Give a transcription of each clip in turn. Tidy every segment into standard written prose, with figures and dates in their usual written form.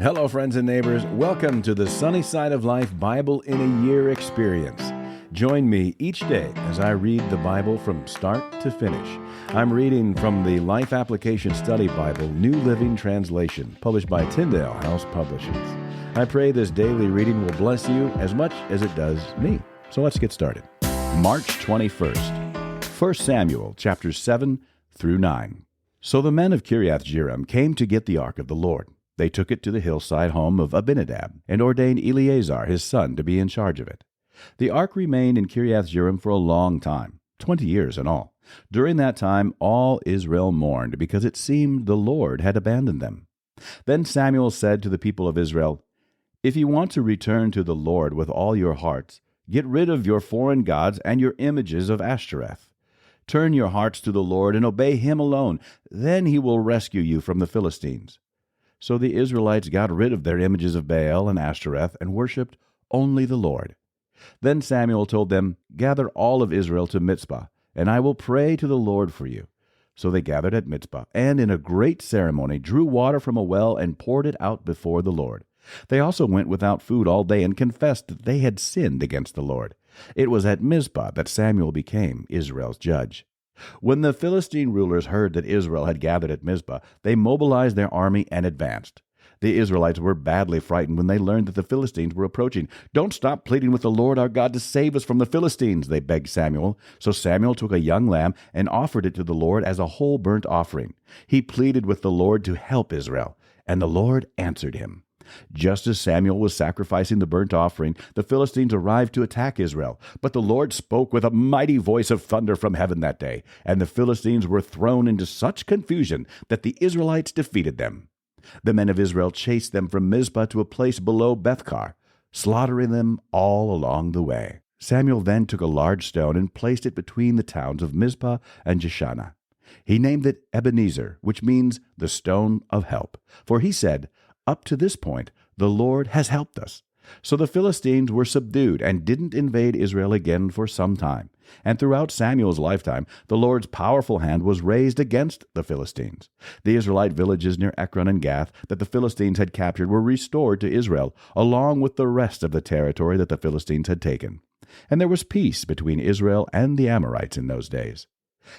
Hello, friends and neighbors. Welcome to the Sunny Side of Life Bible in a Year experience. Join me each day as I read the Bible from start to finish. I'm reading from the Life Application Study Bible, New Living Translation, published by Tyndale House Publishers. I pray this daily reading will bless you as much as it does me. So let's get started. March 21st, 1 Samuel chapters 7 through 9. So the men of Kiriath-Jearim came to get the ark of the Lord. They took it to the hillside home of Abinadab and ordained Eleazar his son to be in charge of it. The ark remained in Kiriath-Jearim for a long time, 20 years in all. During that time all Israel mourned because it seemed the Lord had abandoned them. Then Samuel said to the people of Israel, "If you want to return to the Lord with all your hearts, get rid of your foreign gods and your images of Ashtoreth. Turn your hearts to the Lord and obey Him alone. Then He will rescue you from the Philistines." So the Israelites got rid of their images of Baal and Ashtoreth and worshipped only the Lord. Then Samuel told them, "Gather all of Israel to Mizpah, and I will pray to the Lord for you." So they gathered at Mizpah, and in a great ceremony drew water from a well and poured it out before the Lord. They also went without food all day and confessed that they had sinned against the Lord. It was at Mizpah that Samuel became Israel's judge. When the Philistine rulers heard that Israel had gathered at Mizpah, they mobilized their army and advanced. The Israelites were badly frightened when they learned that the Philistines were approaching. "Don't stop pleading with the Lord our God to save us from the Philistines," they begged Samuel. So Samuel took a young lamb and offered it to the Lord as a whole burnt offering. He pleaded with the Lord to help Israel, and the Lord answered him. Just as Samuel was sacrificing the burnt offering, the Philistines arrived to attack Israel. But the Lord spoke with a mighty voice of thunder from heaven that day, and the Philistines were thrown into such confusion that the Israelites defeated them. The men of Israel chased them from Mizpah to a place below Bethkar, slaughtering them all along the way. Samuel then took a large stone and placed it between the towns of Mizpah and Jeshanah. He named it Ebenezer, which means the stone of help, for he said, "Up to this point, the Lord has helped us." So the Philistines were subdued and didn't invade Israel again for some time. And throughout Samuel's lifetime, the Lord's powerful hand was raised against the Philistines. The Israelite villages near Ekron and Gath that the Philistines had captured were restored to Israel, along with the rest of the territory that the Philistines had taken. And there was peace between Israel and the Amorites in those days.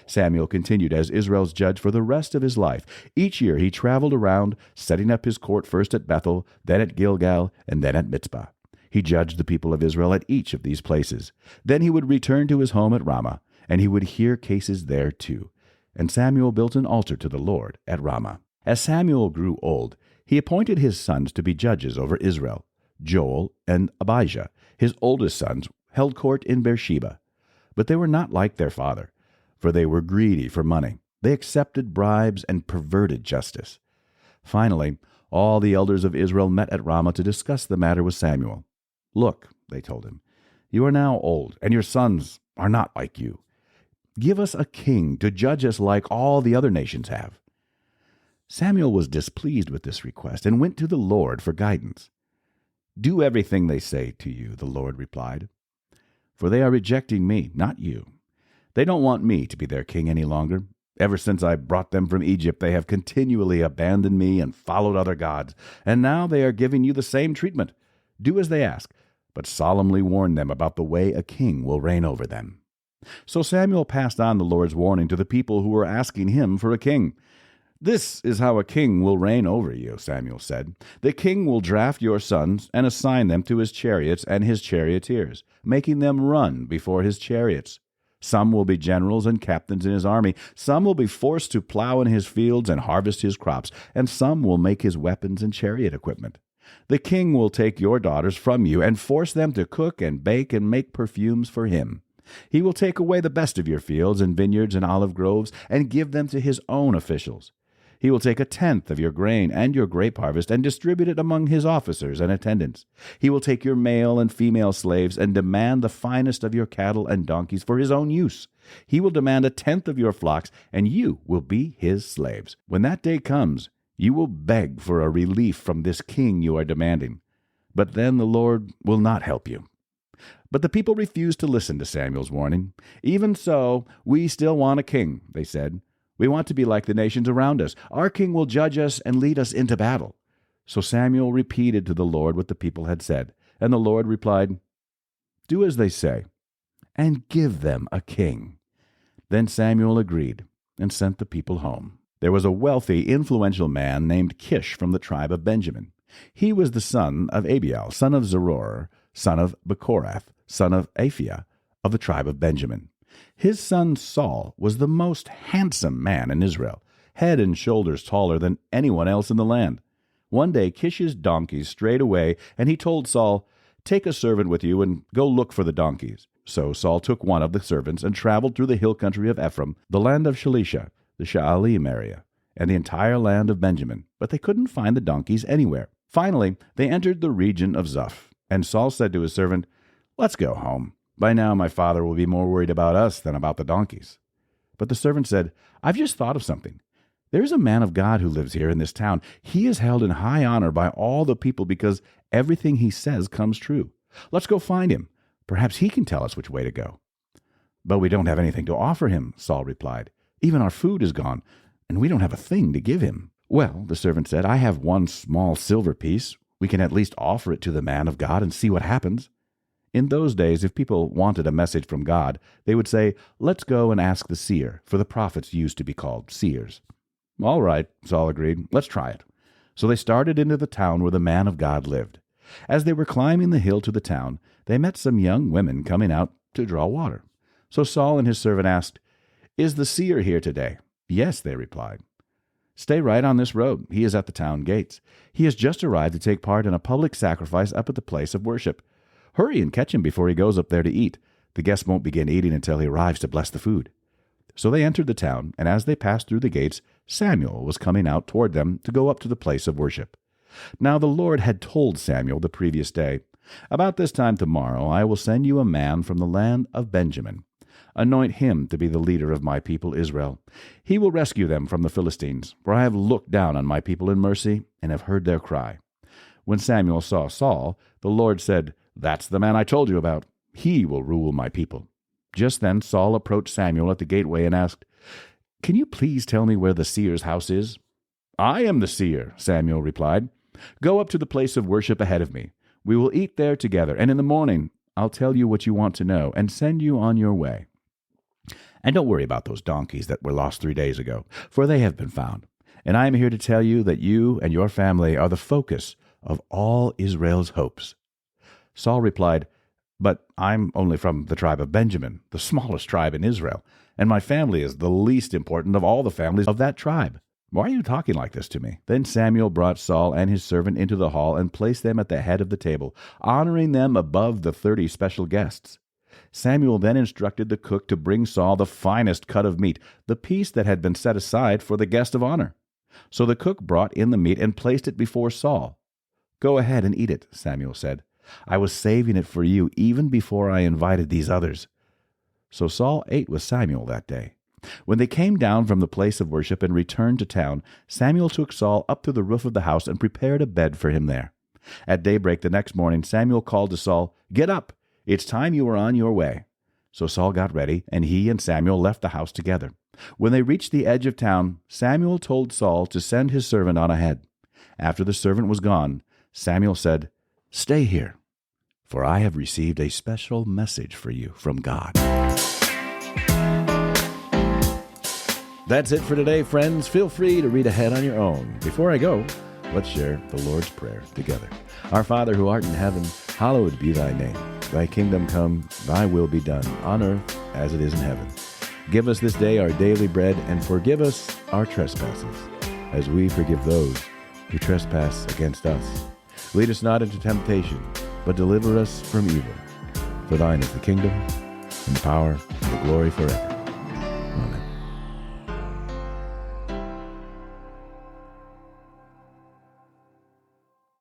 Samuel continued as Israel's judge for the rest of his life. Each year he traveled around, setting up his court first at Bethel, then at Gilgal, and then at Mizpah. He judged the people of Israel at each of these places. Then he would return to his home at Ramah, and he would hear cases there too. And Samuel built an altar to the Lord at Ramah. As Samuel grew old, he appointed his sons to be judges over Israel. Joel and Abijah, his oldest sons, held court in Beersheba. But they were not like their father, for they were greedy for money. They accepted bribes and perverted justice. Finally, all the elders of Israel met at Ramah to discuss the matter with Samuel. "Look," they told him, "you are now old, and your sons are not like you. Give us a king to judge us like all the other nations have." Samuel was displeased with this request and went to the Lord for guidance. "Do everything they say to you," the Lord replied, "for they are rejecting me, not you. They don't want me to be their king any longer. Ever since I brought them from Egypt, they have continually abandoned me and followed other gods, and now they are giving you the same treatment. Do as they ask, but solemnly warn them about the way a king will reign over them." So Samuel passed on the Lord's warning to the people who were asking him for a king. "This is how a king will reign over you," Samuel said. "The king will draft your sons and assign them to his chariots and his charioteers, making them run before his chariots. Some will be generals and captains in his army. Some will be forced to plow in his fields and harvest his crops, and some will make his weapons and chariot equipment. The king will take your daughters from you and force them to cook and bake and make perfumes for him. He will take away the best of your fields and vineyards and olive groves and give them to his own officials. He will take 1/10 of your grain and your grape harvest and distribute it among his officers and attendants. He will take your male and female slaves and demand the finest of your cattle and donkeys for his own use. He will demand 1/10 of your flocks, and you will be his slaves. When that day comes, you will beg for a relief from this king you are demanding. But then the Lord will not help you." But the people refused to listen to Samuel's warning. "Even so, we still want a king," they said. "We want to be like the nations around us. Our king will judge us and lead us into battle." So Samuel repeated to the Lord what the people had said, and the Lord replied, "Do as they say, and give them a king." Then Samuel agreed and sent the people home. There was a wealthy, influential man named Kish from the tribe of Benjamin. He was the son of Abiel, son of Zeror, son of Bechorath, son of Aphiah, of the tribe of Benjamin. His son Saul was the most handsome man in Israel, head and shoulders taller than anyone else in the land. One day Kish's donkeys strayed away, and he told Saul, "Take a servant with you and go look for the donkeys." So Saul took one of the servants and traveled through the hill country of Ephraim, the land of Shalisha, the Sha'alim area, and the entire land of Benjamin, but they couldn't find the donkeys anywhere. Finally, they entered the region of Zuph, and Saul said to his servant, "Let's go home. By now my father will be more worried about us than about the donkeys." But the servant said, "I've just thought of something. There is a man of God who lives here in this town. He is held in high honor by all the people because everything he says comes true. Let's go find him. Perhaps he can tell us which way to go." "But we don't have anything to offer him," Saul replied. "Even our food is gone, and we don't have a thing to give him." "Well," the servant said, "I have one small silver piece. We can at least offer it to the man of God and see what happens." In those days, if people wanted a message from God, they would say, "Let's go and ask the seer," for the prophets used to be called seers. "All right," Saul agreed. "Let's try it." So they started into the town where the man of God lived. As they were climbing the hill to the town, they met some young women coming out to draw water. So Saul and his servant asked, "Is the seer here today?" "Yes," they replied. "Stay right on this road. He is at the town gates. He has just arrived to take part in a public sacrifice up at the place of worship. Hurry and catch him before he goes up there to eat. The guests won't begin eating until he arrives to bless the food." So they entered the town, and as they passed through the gates, Samuel was coming out toward them to go up to the place of worship. Now the Lord had told Samuel the previous day, "About this time tomorrow I will send you a man from the land of Benjamin. Anoint him to be the leader of my people Israel. He will rescue them from the Philistines, for I have looked down on my people in mercy and have heard their cry." When Samuel saw Saul, the Lord said, "That's the man I told you about. He will rule my people." Just then Saul approached Samuel at the gateway and asked, "Can you please tell me where the seer's house is?" "I am the seer," Samuel replied. "Go up to the place of worship ahead of me. We will eat there together, and in the morning I'll tell you what you want to know and send you on your way. And don't worry about those donkeys that were lost 3 days ago, for they have been found. And I am here to tell you that you and your family are the focus of all Israel's hopes." Saul replied, "But I'm only from the tribe of Benjamin, the smallest tribe in Israel, and my family is the least important of all the families of that tribe. Why are you talking like this to me?" Then Samuel brought Saul and his servant into the hall and placed them at the head of the table, honoring them above the 30 special guests. Samuel then instructed the cook to bring Saul the finest cut of meat, the piece that had been set aside for the guest of honor. So the cook brought in the meat and placed it before Saul. "Go ahead and eat it," Samuel said. "I was saving it for you even before I invited these others." So Saul ate with Samuel that day. When they came down from the place of worship and returned to town, Samuel took Saul up to the roof of the house and prepared a bed for him there. At daybreak the next morning, Samuel called to Saul, "Get up! It's time you were on your way." So Saul got ready, and he and Samuel left the house together. When they reached the edge of town, Samuel told Saul to send his servant on ahead. After the servant was gone, Samuel said, "Stay here, for I have received a special message for you from God." That's it for today, friends. Feel free to read ahead on your own. Before I go, let's share the Lord's Prayer together. Our Father who art in heaven, hallowed be thy name. Thy kingdom come, thy will be done, on earth as it is in heaven. Give us this day our daily bread, and forgive us our trespasses, as we forgive those who trespass against us. Lead us not into temptation, but deliver us from evil. For thine is the kingdom, and the power, and the glory forever. Amen.